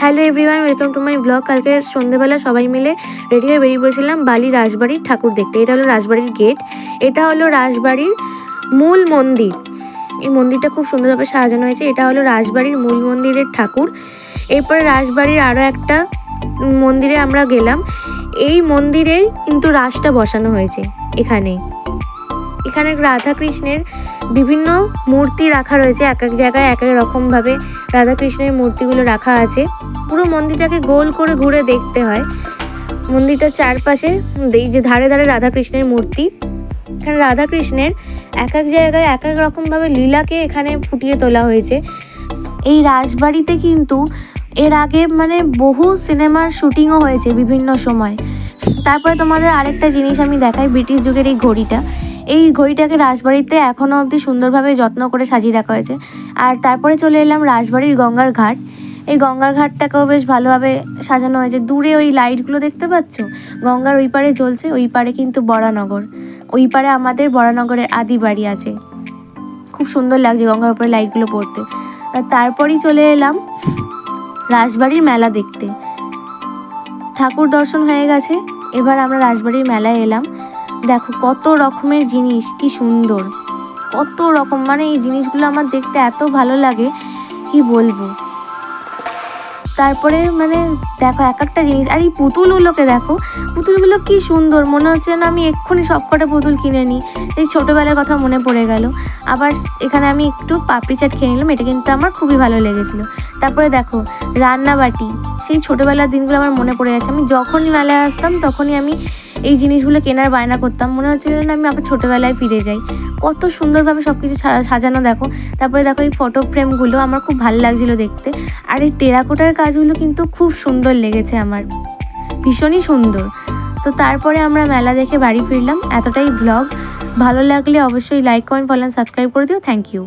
Hello everyone, welcome to my blog. কালকে সন্ধ্যেবেলা সবাই মিলে রেডি হয়ে বেরিয়ে পড়েছিলাম বালি রাজবাড়ির ঠাকুর দেখতে। এটা হলো রাজবাড়ির গেট, এটা হলো রাজবাড়ির মূল মন্দির। এই মন্দিরটা খুব সুন্দরভাবে সাজানো হয়েছে। এটা হলো রাজবাড়ির মূল মন্দিরের ঠাকুর। এরপরে রাজবাড়ির আরও একটা মন্দিরে আমরা গেলাম। এই মন্দিরেই কিন্তু রাসটা বসানো হয়েছে। এখানে রাধাকৃষ্ণের বিভিন্ন মূর্তি রাখা রয়েছে, এক এক জায়গায় এক এক রকমভাবে রাধাকৃষ্ণের মূর্তিগুলো রাখা আছে। পুরো মন্দিরটাকে গোল করে ঘুরে দেখতে হয়। মন্দিরটার চারপাশে এই যে ধারে ধারে রাধাকৃষ্ণের মূর্তি। এখানে রাধাকৃষ্ণের এক এক জায়গায় এক এক রকমভাবে লীলাকে এখানে ফুটিয়ে তোলা হয়েছে। এই রাজবাড়িতে কিন্তু এর আগে বহু সিনেমার শুটিংও হয়েছে বিভিন্ন সময়। তারপরে তোমাদের আরেকটা জিনিস আমি দেখাই, ব্রিটিশ যুগের এই ঘড়িটাকে রাজবাড়িতে এখনও অবধি সুন্দরভাবে যত্ন করে সাজিয়ে রাখা হয়েছে। আর তারপরে চলে এলাম রাজবাড়ির গঙ্গার ঘাট। এই গঙ্গার ঘাটটাকেও বেশ ভালোভাবে সাজানো হয়েছে। দূরে ওই লাইটগুলো দেখতে পাচ্ছ, গঙ্গার ওই পারে জ্বলছে। ওই পারে কিন্তু বরানগর, ওই পারে আমাদের বরানগরের আদি বাড়ি আছে। খুব সুন্দর লাগছে গঙ্গার উপরে লাইটগুলো পড়তে। আর তারপরেই চলে এলাম রাজবাড়ির মেলা দেখতে। ঠাকুর দর্শন হয়ে গেছে, এবার আমরা রাজবাড়ির মেলায় এলাম। দেখো কত রকমের জিনিস, কি সুন্দর, কত রকম। এই জিনিসগুলো আমার দেখতে এত ভালো লাগে, কি বলবো। তারপরে দেখো এক একটা জিনিস। আর এই পুতুলগুলোকে দেখো, পুতুলগুলো কি সুন্দর, মনে হচ্ছে না আমি এক্ষুনি সবকটা পুতুল কিনে নিই। এই ছোটোবেলার কথা মনে পড়ে গেল। আবার এখানে আমি একটু পাপড়ি চাট খেয়ে নিলাম, এটা কিন্তু আমার খুবই ভালো লেগেছিলো। তারপরে দেখো রান্নাবাটি, সেই ছোটোবেলার দিনগুলো আমার মনে পড়ে যাচ্ছে। আমি যখনই মেলায় আসতাম তখনই আমি এই জিনিসগুলো কেনার বায়না করতাম। মনে হচ্ছিল না আমি আবার ছোটোবেলায় ফিরে যাই। কত সুন্দরভাবে সব কিছু সাজানো দেখো। তারপরে দেখো এই ফটো ফ্রেমগুলো আমার খুব ভালো লাগছিলো দেখতে। আর এই টেরাকোটার কাজগুলো কিন্তু খুব সুন্দর লেগেছে আমার, ভীষণই সুন্দর। তো তারপরে আমরা মেলা দেখে বাড়ি ফিরলাম। এতটাই ব্লগ। ভালো লাগলে অবশ্যই লাইক, কমেন্ট, ফলো, সাবস্ক্রাইব করে দিও। Thank you.